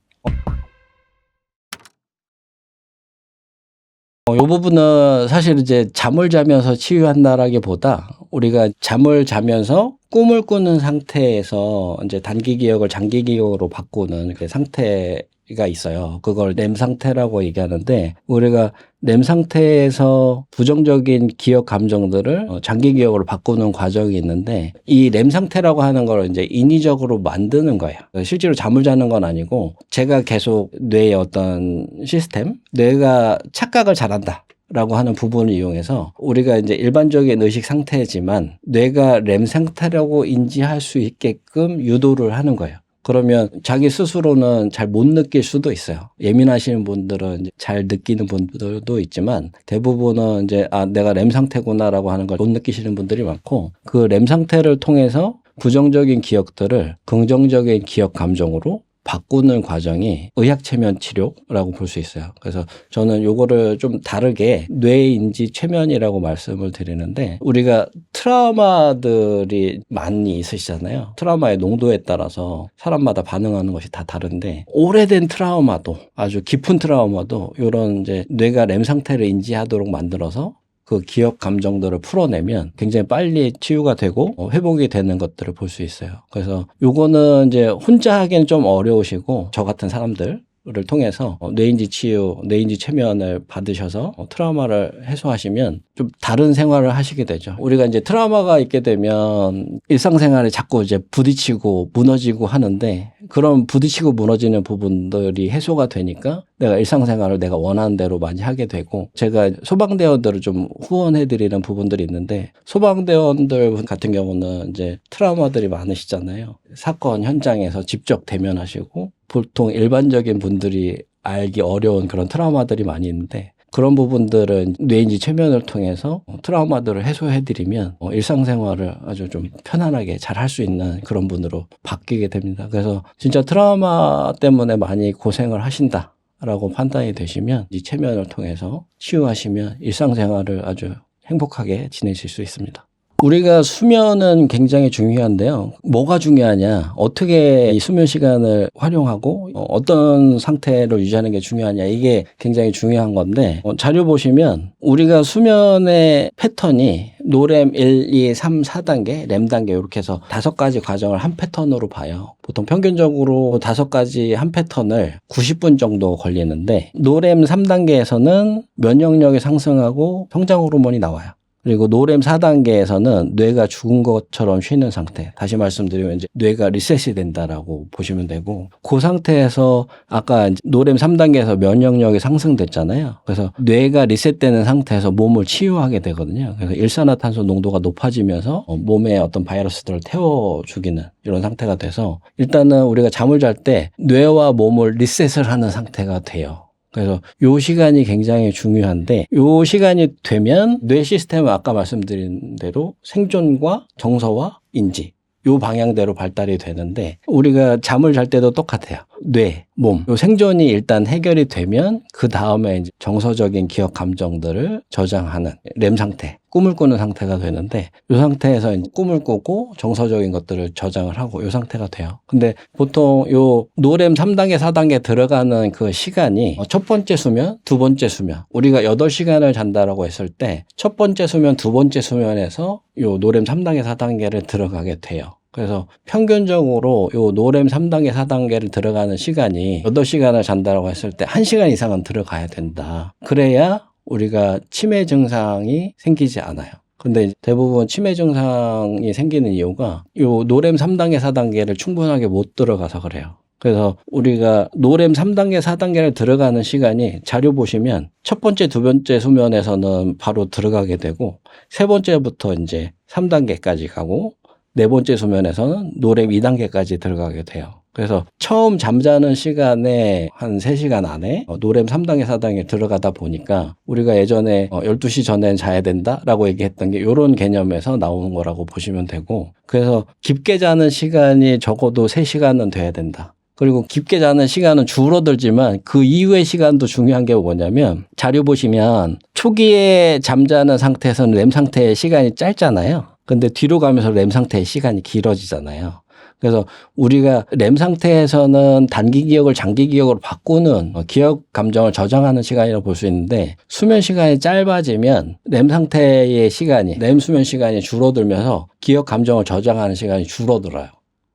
이 부분은 사실 이제 잠을 자면서 치유한다라기보다 우리가 잠을 자면서 꿈을 꾸는 상태에서 이제 단기 기억을 장기 기억으로 바꾸는 그 상태가 있어요. 그걸 렘 상태라고 얘기하는데 우리가 렘 상태에서 부정적인 기억 감정들을 장기 기억으로 바꾸는 과정이 있는데 이 렘 상태라고 하는 걸 이제 인위적으로 만드는 거예요. 실제로 잠을 자는 건 아니고 제가 계속 뇌의 어떤 시스템, 뇌가 착각을 잘한다. 라고 하는 부분을 이용해서 우리가 이제 일반적인 의식 상태지만 뇌가 렘 상태라고 인지할 수 있게끔 유도를 하는 거예요. 그러면 자기 스스로는 잘 못 느낄 수도 있어요. 예민하시는 분들은 이제 잘 느끼는 분들도 있지만 대부분은 이제 내가 램 상태구나라고 하는 걸 못 느끼시는 분들이 많고 그 램 상태를 통해서 부정적인 기억들을 긍정적인 기억 감정으로 바꾸는 과정이 의학체면 치료라고 볼 수 있어요. 그래서 저는 요거를 좀 다르게 뇌인지 최면이라고 말씀을 드리는데 우리가 트라우마들이 많이 있으시잖아요. 트라우마의 농도에 따라서 사람마다 반응하는 것이 다 다른데 오래된 트라우마도 아주 깊은 트라우마도 이런 이제 뇌가 램 상태를 인지하도록 만들어서 그 기억 감정들을 풀어내면 굉장히 빨리 치유가 되고 회복이 되는 것들을 볼 수 있어요. 그래서 요거는 이제 혼자 하기는 좀 어려우시고 저 같은 사람들을 통해서 뇌인지 치유, 뇌인지 최면을 받으셔서 트라우마를 해소하시면 좀 다른 생활을 하시게 되죠. 우리가 이제 트라우마가 있게 되면 일상생활에 자꾸 이제 부딪히고 무너지고 하는데 그런 부딪히고 무너지는 부분들이 해소가 되니까 내가 일상생활을 내가 원하는 대로 많이 하게 되고 제가 소방대원들을 좀 후원해드리는 부분들이 있는데 소방대원들 같은 경우는 이제 트라우마들이 많으시잖아요. 사건 현장에서 직접 대면하시고 보통 일반적인 분들이 알기 어려운 그런 트라우마들이 많이 있는데 그런 부분들은 뇌인지 최면을 통해서 트라우마들을 해소해드리면 일상생활을 아주 좀 편안하게 잘 할 수 있는 그런 분으로 바뀌게 됩니다. 그래서 진짜 트라우마 때문에 많이 고생을 하신다 라고 판단이 되시면 이 최면을 통해서 치유하시면 일상생활을 아주 행복하게 지내실 수 있습니다. 우리가 수면은 굉장히 중요한데요. 뭐가 중요하냐, 어떻게 이 수면 시간을 활용하고 어떤 상태를 유지하는 게 중요하냐, 이게 굉장히 중요한 건데 자료 보시면 우리가 수면의 패턴이 노렘 1, 2, 3, 4단계, 램 단계 이렇게 해서 5가지 과정을 한 패턴으로 봐요. 보통 평균적으로 5가지 한 패턴을 90분 정도 걸리는데 노렘 3단계에서는 면역력이 상승하고 성장 호르몬이 나와요. 그리고 노렘 4단계에서는 뇌가 죽은 것처럼 쉬는 상태. 다시 말씀드리면 이제 뇌가 리셋이 된다라고 보시면 되고 그 상태에서 아까 노렘 3단계에서 면역력이 상승됐잖아요. 그래서 뇌가 리셋되는 상태에서 몸을 치유하게 되거든요. 그래서 일산화탄소 농도가 높아지면서 몸에 어떤 바이러스들을 태워 죽이는 이런 상태가 돼서 일단은 우리가 잠을 잘 때 뇌와 몸을 리셋을 하는 상태가 돼요. 그래서 요 시간이 굉장히 중요한데 요 시간이 되면 뇌 시스템은 아까 말씀드린 대로 생존과 정서와 인지 요 방향대로 발달이 되는데 우리가 잠을 잘 때도 똑같아요. 뇌, 몸, 요 생존이 일단 해결이 되면 그 다음에 이제 정서적인 기억 감정들을 저장하는 램 상태, 꿈을 꾸는 상태가 되는데 요 상태에서 이제 꿈을 꾸고 정서적인 것들을 저장을 하고 요 상태가 돼요. 근데 보통 요 노렘 3단계, 4단계 들어가는 그 시간이 첫 번째 수면, 두 번째 수면. 우리가 8시간을 잔다라고 했을 때 첫 번째 수면, 두 번째 수면에서 요 노렘 3단계, 4단계를 들어가게 돼요. 그래서 평균적으로 요 노렘 3단계, 4단계를 들어가는 시간이 8시간을 잔다라고 했을 때 1시간 이상은 들어가야 된다. 그래야 우리가 치매 증상이 생기지 않아요. 근데 대부분 치매 증상이 생기는 이유가 요 노렘 3단계, 4단계를 충분하게 못 들어가서 그래요. 그래서 우리가 노렘 3단계, 4단계를 들어가는 시간이 자료 보시면 첫 번째, 두 번째 수면에서는 바로 들어가게 되고 세 번째부터 이제 3단계까지 가고 네 번째 수면에서는 노렘 2단계까지 들어가게 돼요. 그래서 처음 잠자는 시간에 한 3시간 안에 노렘 3단계, 4단계 들어가다 보니까 우리가 예전에 12시 전엔 자야 된다라고 얘기했던 게 이런 개념에서 나오는 거라고 보시면 되고 그래서 깊게 자는 시간이 적어도 3시간은 돼야 된다. 그리고 깊게 자는 시간은 줄어들지만 그 이후의 시간도 중요한 게 뭐냐면 자료 보시면 초기에 잠자는 상태에서는 램 상태의 시간이 짧잖아요. 근데 뒤로 가면서 램 상태의 시간이 길어지잖아요. 그래서 우리가 램 상태에서는 단기 기억을 장기 기억으로 바꾸는 기억 감정을 저장하는 시간이라고 볼 수 있는데 수면 시간이 짧아지면 램 상태의 시간이 램 수면 시간이 줄어들면서 기억 감정을 저장하는 시간이 줄어들어요.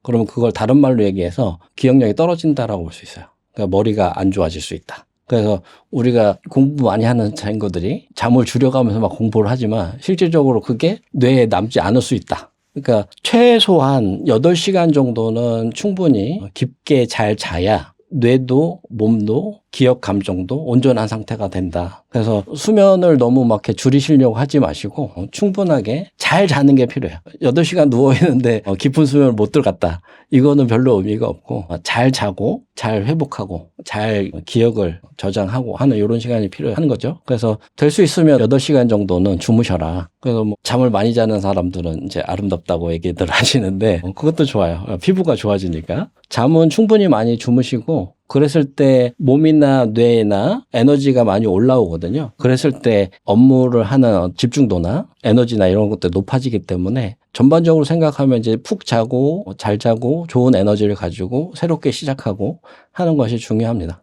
그러면 그걸 다른 말로 얘기해서 기억력이 떨어진다라고 볼 수 있어요. 그러니까 머리가 안 좋아질 수 있다. 그래서 우리가 공부 많이 하는 친구들이 잠을 줄여가면서 막 공부를 하지만 실질적으로 그게 뇌에 남지 않을 수 있다. 그러니까 최소한 8시간 정도는 충분히 깊게 잘 자야 뇌도 몸도 기억 감정도 온전한 상태가 된다. 그래서 수면을 너무 막 이렇게 줄이시려고 하지 마시고 충분하게 잘 자는 게 필요해요. 8시간 누워있는데 깊은 수면을 못 들어갔다. 이거는 별로 의미가 없고 잘 자고 잘 회복하고 잘 기억을 저장하고 하는 이런 시간이 필요한 거죠. 그래서 될 수 있으면 8시간 정도는 주무셔라. 그래서 뭐 잠을 많이 자는 사람들은 이제 아름답다고 얘기들 하시는데 그것도 좋아요. 피부가 좋아지니까. 잠은 충분히 많이 주무시고 그랬을 때 몸이나 뇌나 에너지가 많이 올라오거든요. 그랬을 때 업무를 하는 집중도나 에너지나 이런 것들이 높아지기 때문에 전반적으로 생각하면 이제 푹 자고 잘 자고 좋은 에너지를 가지고 새롭게 시작하고 하는 것이 중요합니다.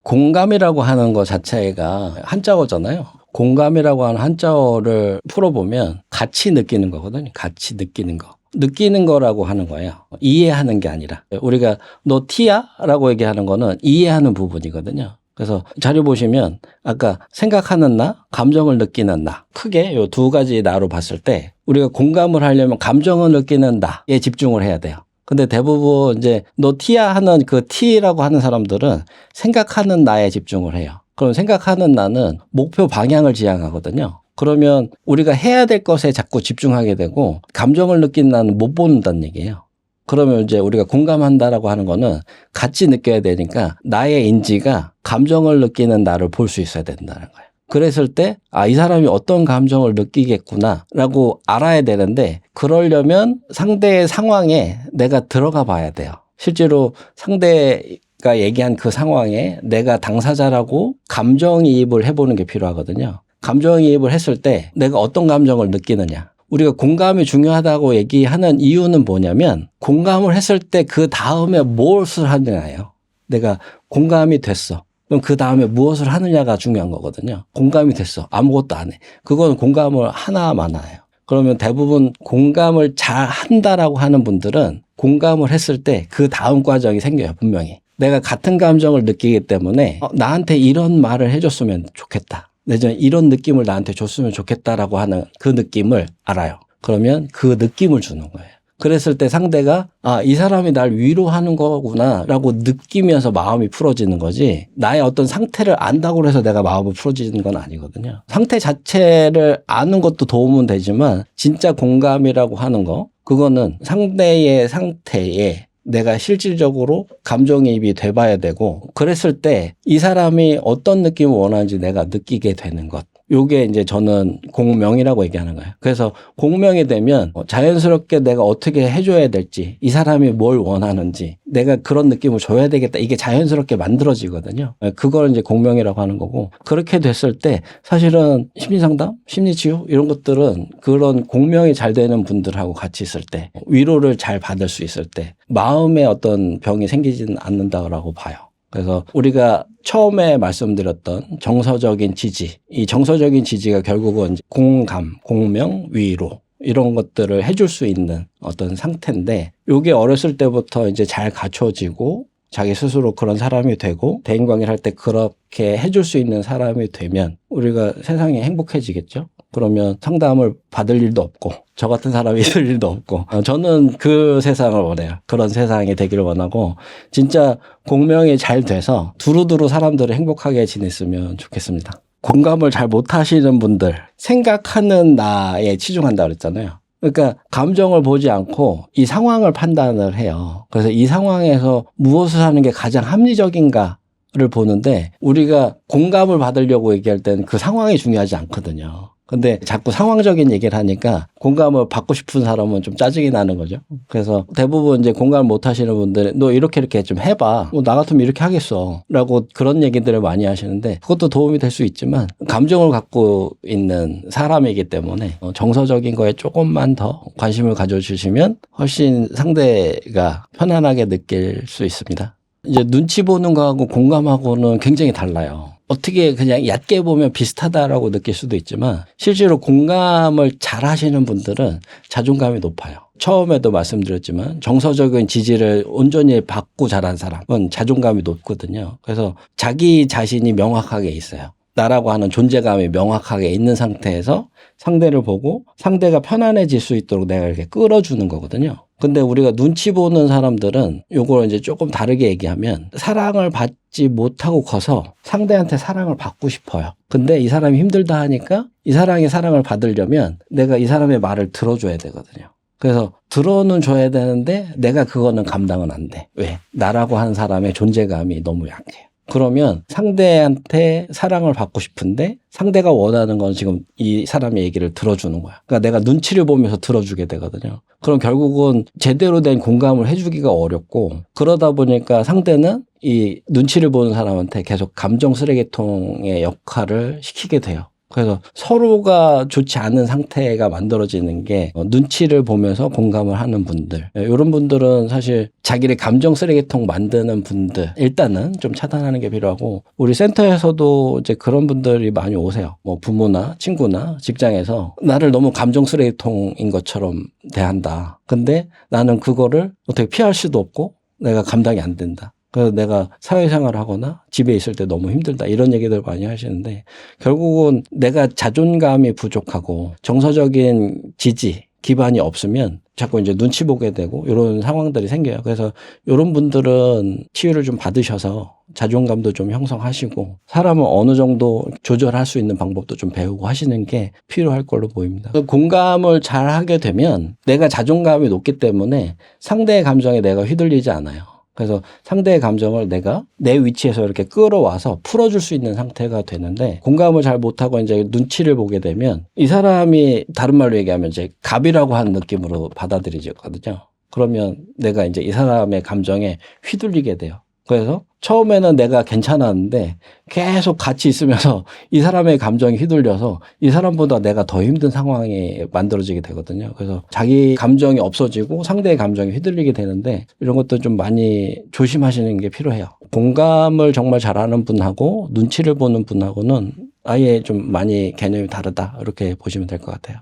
공감이라고 하는 것 자체가 한자어잖아요. 공감이라고 하는 한자어를 풀어보면 같이 느끼는 거거든요. 같이 느끼는 거. 느끼는 거라고 하는 거예요. 이해하는 게 아니라. 우리가 너 T야? 라고 얘기하는 거는 이해하는 부분이거든요. 그래서 자료 보시면 아까 생각하는 나, 감정을 느끼는 나. 크게 요 두 가지 나로 봤을 때 우리가 공감을 하려면 감정을 느끼는 나에 집중을 해야 돼요. 근데 대부분 이제 너 T야 하는 그 T라고 하는 사람들은 생각하는 나에 집중을 해요. 그럼 생각하는 나는 목표 방향을 지향하거든요. 그러면 우리가 해야 될 것에 자꾸 집중하게 되고 감정을 느낀 나는 못 보는다는 얘기예요. 그러면 이제 우리가 공감한다라고 하는 거는 같이 느껴야 되니까 나의 인지가 감정을 느끼는 나를 볼 수 있어야 된다는 거예요. 그랬을 때 이 사람이 어떤 감정을 느끼겠구나라고 알아야 되는데 그러려면 상대의 상황에 내가 들어가 봐야 돼요. 실제로 상대가 얘기한 그 상황에 내가 당사자라고 감정이입을 해보는 게 필요하거든요. 감정이입을 했을 때 내가 어떤 감정을 느끼느냐. 우리가 공감이 중요하다고 얘기하는 이유는 뭐냐면 공감을 했을 때 그 다음에 무엇을 하느냐예요. 내가 공감이 됐어. 그럼 그 다음에 무엇을 하느냐가 중요한 거거든요. 공감이 됐어. 아무것도 안 해. 그건 공감을 하나만 해요. 그러면 대부분 공감을 잘 한다라고 하는 분들은 공감을 했을 때 그 다음 과정이 생겨요. 분명히. 내가 같은 감정을 느끼기 때문에 나한테 이런 말을 해줬으면 좋겠다. 내가 이런 느낌을 나한테 줬으면 좋겠다라고 하는 그 느낌을 알아요. 그러면 그 느낌을 주는 거예요. 그랬을 때 상대가 이 사람이 날 위로하는 거구나 라고 느끼면서 마음이 풀어지는 거지 나의 어떤 상태를 안다고 해서 내가 마음이 풀어지는 건 아니거든요. 상태 자체를 아는 것도 도움은 되지만 진짜 공감이라고 하는 거 그거는 상대의 상태에 내가 실질적으로 감정이입이 돼봐야 되고 그랬을 때 이 사람이 어떤 느낌을 원하는지 내가 느끼게 되는 것. 요게 이제 저는 공명이라고 얘기하는 거예요. 그래서 공명이 되면 자연스럽게 내가 어떻게 해줘야 될지 이 사람이 뭘 원하는지 내가 그런 느낌을 줘야 되겠다. 이게 자연스럽게 만들어지거든요. 그걸 이제 공명이라고 하는 거고 그렇게 됐을 때 사실은 심리상담, 심리치유 이런 것들은 그런 공명이 잘 되는 분들하고 같이 있을 때 위로를 잘 받을 수 있을 때 마음에 어떤 병이 생기지는 않는다고 봐요. 그래서 우리가 처음에 말씀드렸던 정서적인 지지, 이 정서적인 지지가 결국은 공감, 공명, 위로 이런 것들을 해줄 수 있는 어떤 상태인데 이게 어렸을 때부터 이제 잘 갖춰지고 자기 스스로 그런 사람이 되고 대인관계를 할 때 그렇게 해줄 수 있는 사람이 되면 우리가 세상이 행복해지겠죠. 그러면 상담을 받을 일도 없고 저 같은 사람이 있을 일도 없고 저는 그 세상을 원해요. 그런 세상이 되기를 원하고 진짜 공명이 잘 돼서 두루두루 사람들을 행복하게 지냈으면 좋겠습니다. 공감을 잘 못하시는 분들 생각하는 나에 치중한다 그랬잖아요. 그러니까 감정을 보지 않고 이 상황을 판단을 해요. 그래서 이 상황에서 무엇을 하는 게 가장 합리적인가를 보는데 우리가 공감을 받으려고 얘기할 때는 그 상황이 중요하지 않거든요. 근데 자꾸 상황적인 얘기를 하니까 공감을 받고 싶은 사람은 좀 짜증이 나는 거죠. 그래서 대부분 이제 공감을 못 하시는 분들은 너 이렇게 좀 해봐. 나 같으면 이렇게 하겠어. 라고 그런 얘기들을 많이 하시는데 그것도 도움이 될 수 있지만 감정을 갖고 있는 사람이기 때문에 정서적인 거에 조금만 더 관심을 가져주시면 훨씬 상대가 편안하게 느낄 수 있습니다. 이제 눈치 보는 거하고 공감하고는 굉장히 달라요. 어떻게 그냥 얕게 보면 비슷하다라고 느낄 수도 있지만 실제로 공감을 잘 하시는 분들은 자존감이 높아요. 처음에도 말씀드렸지만 정서적인 지지를 온전히 받고 자란 사람은 자존감이 높거든요. 그래서 자기 자신이 명확하게 있어요. 나라고 하는 존재감이 명확하게 있는 상태에서 상대를 보고 상대가 편안해질 수 있도록 내가 이렇게 끌어주는 거거든요. 근데 우리가 눈치 보는 사람들은 요걸 이제 조금 다르게 얘기하면 사랑을 받지 못하고 커서 상대한테 사랑을 받고 싶어요. 근데 이 사람이 힘들다 하니까 이 사람이 사랑을 받으려면 내가 이 사람의 말을 들어줘야 되거든요. 그래서 들어는 줘야 되는데 내가 그거는 감당은 안 돼. 왜? 나라고 하는 사람의 존재감이 너무 약해요. 그러면 상대한테 사랑을 받고 싶은데 상대가 원하는 건 지금 이 사람의 얘기를 들어주는 거야. 그러니까 내가 눈치를 보면서 들어주게 되거든요. 그럼 결국은 제대로 된 공감을 해주기가 어렵고 그러다 보니까 상대는 이 눈치를 보는 사람한테 계속 감정 쓰레기통의 역할을 시키게 돼요. 그래서 서로가 좋지 않은 상태가 만들어지는 게 눈치를 보면서 공감을 하는 분들, 이런 분들은 사실 자기를 감정 쓰레기통 만드는 분들 일단은 좀 차단하는 게 필요하고, 우리 센터에서도 이제 그런 분들이 많이 오세요. 뭐 부모나 친구나 직장에서 나를 너무 감정 쓰레기통인 것처럼 대한다. 근데 나는 그거를 어떻게 피할 수도 없고 내가 감당이 안 된다. 그래서 내가 사회생활을 하거나 집에 있을 때 너무 힘들다 이런 얘기들 많이 하시는데, 결국은 내가 자존감이 부족하고 정서적인 지지 기반이 없으면 자꾸 이제 눈치 보게 되고 이런 상황들이 생겨요. 그래서 이런 분들은 치유를 좀 받으셔서 자존감도 좀 형성하시고 사람을 어느 정도 조절할 수 있는 방법도 좀 배우고 하시는 게 필요할 걸로 보입니다. 공감을 잘 하게 되면 내가 자존감이 높기 때문에 상대의 감정에 내가 휘둘리지 않아요. 그래서 상대의 감정을 내가 내 위치에서 이렇게 끌어와서 풀어줄 수 있는 상태가 되는데, 공감을 잘 못하고 이제 눈치를 보게 되면 이 사람이 다른 말로 얘기하면 이제 갑이라고 하는 느낌으로 받아들이거든요. 그러면 내가 이제 이 사람의 감정에 휘둘리게 돼요. 그래서 처음에는 내가 괜찮았는데 계속 같이 있으면서 이 사람의 감정이 휘둘려서 이 사람보다 내가 더 힘든 상황이 만들어지게 되거든요. 그래서 자기 감정이 없어지고 상대의 감정이 휘둘리게 되는데, 이런 것도 좀 많이 조심하시는 게 필요해요. 공감을 정말 잘하는 분하고 눈치를 보는 분하고는 아예 좀 많이 개념이 다르다, 이렇게 보시면 될 것 같아요.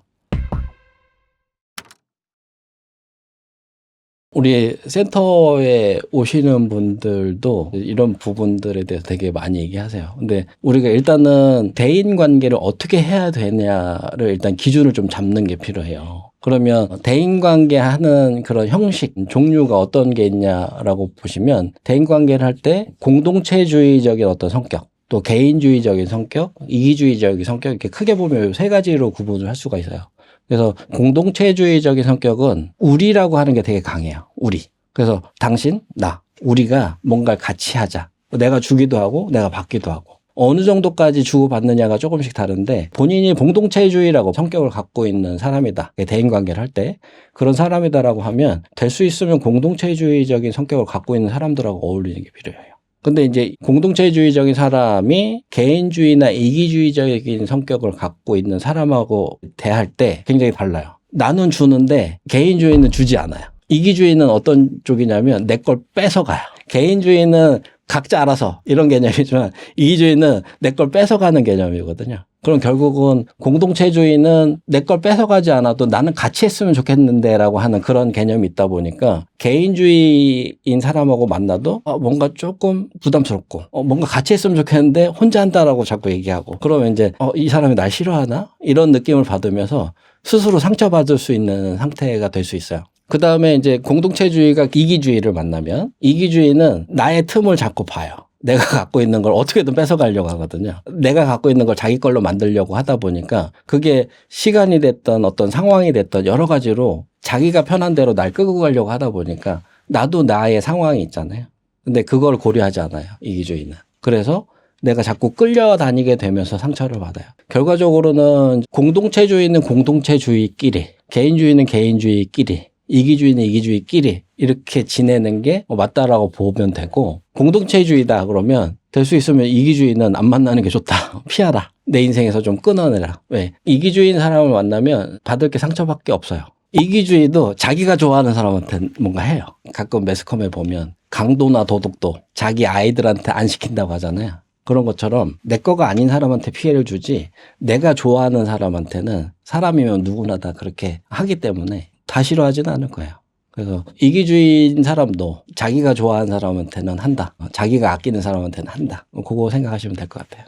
우리 센터에 오시는 분들도 이런 부분들에 대해서 되게 많이 얘기하세요. 근데 우리가 일단은 대인 관계를 어떻게 해야 되냐를 일단 기준을 좀 잡는 게 필요해요. 그러면 대인 관계 하는 그런 형식, 종류가 어떤 게 있냐라고 보시면, 대인 관계를 할 때 공동체주의적인 어떤 성격, 또 개인주의적인 성격, 이기주의적인 성격, 이렇게 크게 보면 세 가지로 구분을 할 수가 있어요. 그래서 공동체주의적인 성격은 우리라고 하는 게 되게 강해요. 우리. 그래서 당신, 나, 우리가 뭔가를 같이 하자. 내가 주기도 하고 내가 받기도 하고. 어느 정도까지 주고받느냐가 조금씩 다른데, 본인이 공동체주의라고 성격을 갖고 있는 사람이다. 대인관계를 할 때 그런 사람이다라고 하면 될 수 있으면 공동체주의적인 성격을 갖고 있는 사람들하고 어울리는 게 필요해요. 근데 이제 공동체주의적인 사람이 개인주의나 이기주의적인 성격을 갖고 있는 사람하고 대할 때 굉장히 달라요. 나는 주는데 개인주의는 주지 않아요. 이기주의는 어떤 쪽이냐면 내 걸 뺏어가요. 개인주의는 각자 알아서 이런 개념이지만, 이기주의는 내 걸 뺏어가는 개념이거든요. 그럼 결국은 공동체주의는 내 걸 뺏어가지 않아도 나는 같이 했으면 좋겠는데 라고 하는 그런 개념이 있다 보니까, 개인주의인 사람하고 만나도 뭔가 조금 부담스럽고 뭔가 같이 했으면 좋겠는데 혼자 한다라고 자꾸 얘기하고, 그러면 이제 이 사람이 날 싫어하나? 이런 느낌을 받으면서 스스로 상처받을 수 있는 상태가 될 수 있어요. 그 다음에 이제 공동체주의가 이기주의를 만나면, 이기주의는 나의 틈을 자꾸 봐요. 내가 갖고 있는 걸 어떻게든 뺏어가려고 하거든요. 내가 갖고 있는 걸 자기 걸로 만들려고 하다 보니까 그게 시간이 됐던 어떤 상황이 됐던 여러 가지로 자기가 편한 대로 날 끌고 가려고 하다 보니까 나도 나의 상황이 있잖아요. 근데 그걸 고려하지 않아요, 이기주의는. 그래서 내가 자꾸 끌려다니게 되면서 상처를 받아요. 결과적으로는 공동체주의는 공동체주의끼리, 개인주의는 개인주의끼리, 이기주의는 이기주의끼리 이렇게 지내는 게 맞다라고 보면 되고, 공동체주의다 그러면 될 수 있으면 이기주의는 안 만나는 게 좋다. 피하라. 내 인생에서 좀 끊어내라. 왜? 이기주의인 사람을 만나면 받을 게 상처밖에 없어요. 이기주의도 자기가 좋아하는 사람한테 뭔가 해요. 가끔 매스컴에 보면 강도나 도덕도 자기 아이들한테 안 시킨다고 하잖아요. 그런 것처럼 내 거가 아닌 사람한테 피해를 주지, 내가 좋아하는 사람한테는, 사람이면 누구나 다 그렇게 하기 때문에 다 싫어하지는 않을 거예요. 그래서 이기주의인 사람도 자기가 좋아하는 사람한테는 한다. 자기가 아끼는 사람한테는 한다. 그거 생각하시면 될 것 같아요.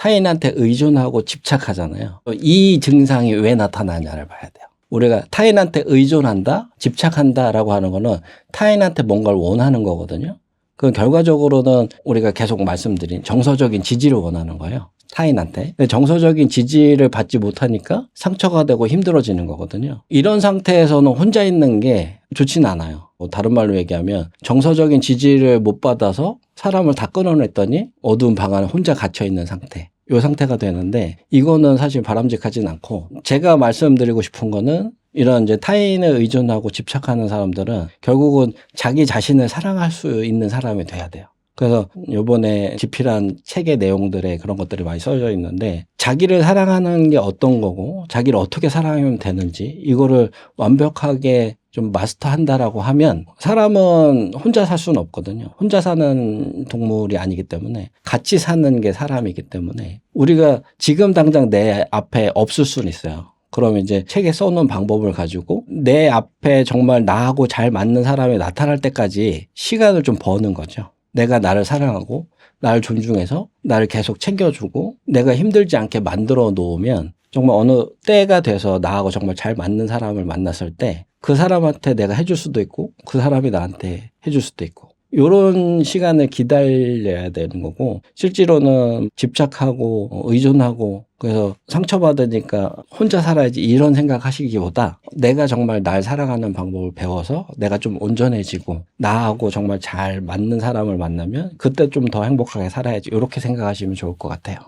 타인한테 의존하고 집착하잖아요. 이 증상이 왜 나타나냐를 봐야 돼요. 우리가 타인한테 의존한다, 집착한다라고 하는 거는 타인한테 뭔가를 원하는 거거든요. 그 결과적으로는 우리가 계속 말씀드린 정서적인 지지를 원하는 거예요. 타인한테. 근데 정서적인 지지를 받지 못하니까 상처가 되고 힘들어지는 거거든요. 이런 상태에서는 혼자 있는 게 좋진 않아요. 다른 말로 얘기하면 정서적인 지지를 못 받아서 사람을 다 끊어냈더니 어두운 방 안에 혼자 갇혀 있는 상태. 이 상태가 되는데 이거는 사실 바람직하진 않고, 제가 말씀드리고 싶은 거는 이런 이제 타인에 의존하고 집착하는 사람들은 결국은 자기 자신을 사랑할 수 있는 사람이 돼야 돼요. 그래서 이번에 집필한 책의 내용들에 그런 것들이 많이 써져 있는데, 자기를 사랑하는 게 어떤 거고 자기를 어떻게 사랑하면 되는지 이거를 완벽하게 좀 마스터한다라고 하면, 사람은 혼자 살 수는 없거든요. 혼자 사는 동물이 아니기 때문에, 같이 사는 게 사람이기 때문에 우리가 지금 당장 내 앞에 없을 수는 있어요. 그럼 이제 책에 써놓은 방법을 가지고 내 앞에 정말 나하고 잘 맞는 사람이 나타날 때까지 시간을 좀 버는 거죠. 내가 나를 사랑하고 나를 존중해서 나를 계속 챙겨주고 내가 힘들지 않게 만들어 놓으면, 정말 어느 때가 돼서 나하고 정말 잘 맞는 사람을 만났을 때 그 사람한테 내가 해줄 수도 있고 그 사람이 나한테 해줄 수도 있고, 이런 시간을 기다려야 되는 거고, 실제로는 집착하고 의존하고 그래서 상처받으니까 혼자 살아야지 이런 생각하시기보다, 내가 정말 날 사랑하는 방법을 배워서 내가 좀 온전해지고 나하고 정말 잘 맞는 사람을 만나면 그때 좀 더 행복하게 살아야지, 이렇게 생각하시면 좋을 것 같아요.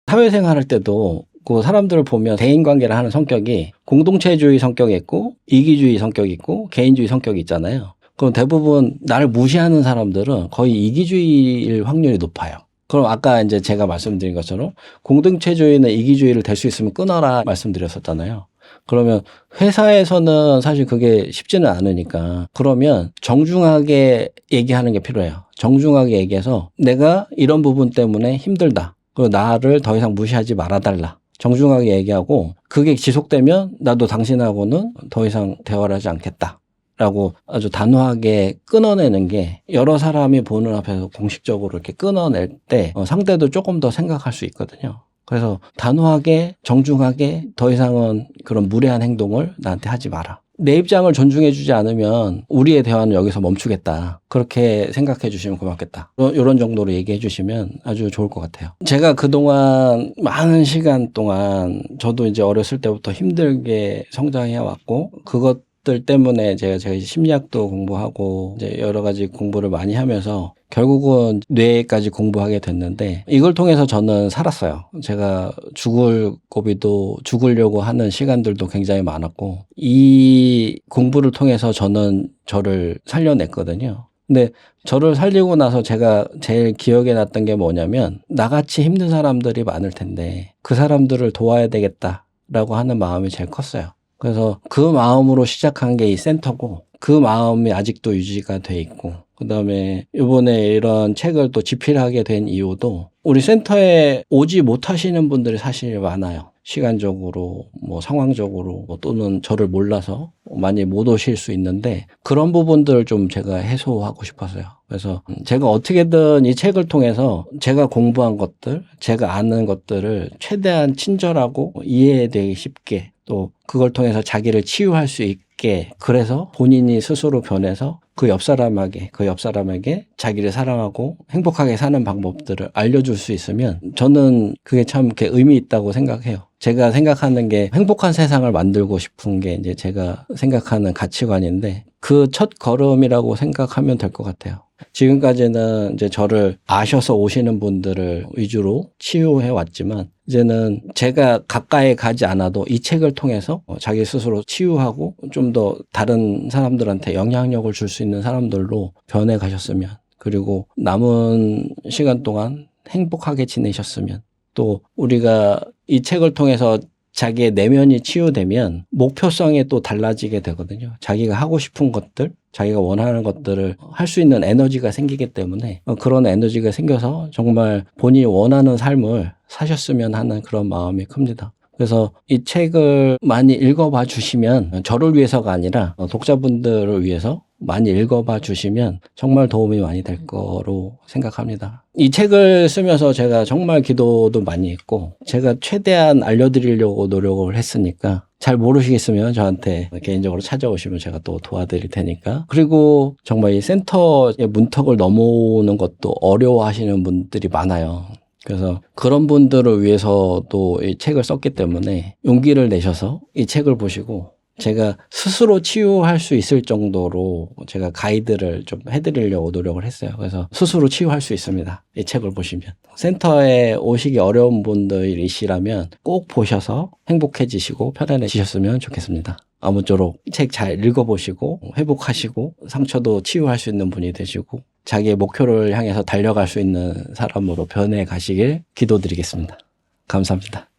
사회생활 할 때도 그 사람들을 보면 대인관계를 하는 성격이 공동체주의 성격이 있고 이기주의 성격이 있고 개인주의 성격이 있잖아요. 그럼 대부분 나를 무시하는 사람들은 거의 이기주의일 확률이 높아요. 그럼 아까 이제 제가 말씀드린 것처럼 공동체주의는 이기주의를 될 수 있으면 끊어라 말씀드렸었잖아요. 그러면 회사에서는 사실 그게 쉽지는 않으니까, 그러면 정중하게 얘기하는 게 필요해요. 정중하게 얘기해서 내가 이런 부분 때문에 힘들다, 그리고 나를 더 이상 무시하지 말아달라, 정중하게 얘기하고, 그게 지속되면 나도 당신하고는 더 이상 대화를 하지 않겠다 라고 아주 단호하게 끊어내는 게, 여러 사람이 보는 앞에서 공식적으로 이렇게 끊어낼 때 상대도 조금 더 생각할 수 있거든요. 그래서 단호하게 정중하게 더 이상은 그런 무례한 행동을 나한테 하지 마라, 내 입장을 존중해 주지 않으면 우리의 대화는 여기서 멈추겠다, 그렇게 생각해 주시면 고맙겠다, 이런 정도로 얘기해 주시면 아주 좋을 것 같아요. 제가 그동안 많은 시간 동안 저도 이제 어렸을 때부터 힘들게 성장해 왔고, 그것들 때문에 제가 심리학도 공부하고 이제 여러 가지 공부를 많이 하면서 결국은 뇌까지 공부하게 됐는데, 이걸 통해서 저는 살았어요. 제가 죽을 고비도 죽으려고 하는 시간들도 굉장히 많았고, 이 공부를 통해서 저는 저를 살려냈거든요. 근데 저를 살리고 나서 제가 제일 기억에 났던 게 뭐냐면, 나같이 힘든 사람들이 많을 텐데 그 사람들을 도와야 되겠다라고 하는 마음이 제일 컸어요. 그래서 그 마음으로 시작한 게 이 센터고, 그 마음이 아직도 유지가 돼 있고, 그다음에 이번에 이런 책을 또 집필하게 된 이유도, 우리 센터에 오지 못하시는 분들이 사실 많아요. 시간적으로, 상황적으로, 또는 저를 몰라서 많이 못 오실 수 있는데, 그런 부분들을 좀 제가 해소하고 싶어서요. 그래서 제가 어떻게든 이 책을 통해서 제가 공부한 것들, 제가 아는 것들을 최대한 친절하고 이해되기 쉽게, 또 그걸 통해서 자기를 치유할 수 있게, 그래서 본인이 스스로 변해서 그 옆 사람에게 자기를 사랑하고 행복하게 사는 방법들을 알려줄 수 있으면, 저는 그게 참 이렇게 의미 있다고 생각해요. 제가 생각하는 게, 행복한 세상을 만들고 싶은 게 이제 제가 생각하는 가치관인데, 그 첫 걸음이라고 생각하면 될 것 같아요. 지금까지는 이제 저를 아셔서 오시는 분들을 위주로 치유해 왔지만, 이제는 제가 가까이 가지 않아도 이 책을 통해서 자기 스스로 치유하고 좀 더 다른 사람들한테 영향력을 줄 수 있는 사람들로 변해 가셨으면, 그리고 남은 시간 동안 행복하게 지내셨으면, 또 우리가 이 책을 통해서 자기의 내면이 치유되면 목표성이 또 달라지게 되거든요. 자기가 하고 싶은 것들, 자기가 원하는 것들을 할 수 있는 에너지가 생기기 때문에, 그런 에너지가 생겨서 정말 본인이 원하는 삶을 사셨으면 하는 그런 마음이 큽니다. 그래서 이 책을 많이 읽어봐 주시면, 저를 위해서가 아니라 독자분들을 위해서 많이 읽어봐 주시면 정말 도움이 많이 될 거로 생각합니다. 이 책을 쓰면서 제가 정말 기도도 많이 했고 제가 최대한 알려드리려고 노력을 했으니까 잘 모르시겠으면 저한테 개인적으로 찾아오시면 제가 또 도와드릴 테니까. 그리고 정말 이 센터의 문턱을 넘어오는 것도 어려워하시는 분들이 많아요. 그래서 그런 분들을 위해서도 이 책을 썼기 때문에 용기를 내셔서 이 책을 보시고 제가 스스로 치유할 수 있을 정도로 제가 가이드를 좀 해드리려고 노력을 했어요. 그래서 스스로 치유할 수 있습니다. 이 책을 보시면. 센터에 오시기 어려운 분들이시라면 꼭 보셔서 행복해지시고 편안해지셨으면 좋겠습니다. 아무쪼록 책 잘 읽어보시고 회복하시고 상처도 치유할 수 있는 분이 되시고 자기의 목표를 향해서 달려갈 수 있는 사람으로 변해 가시길 기도드리겠습니다. 감사합니다.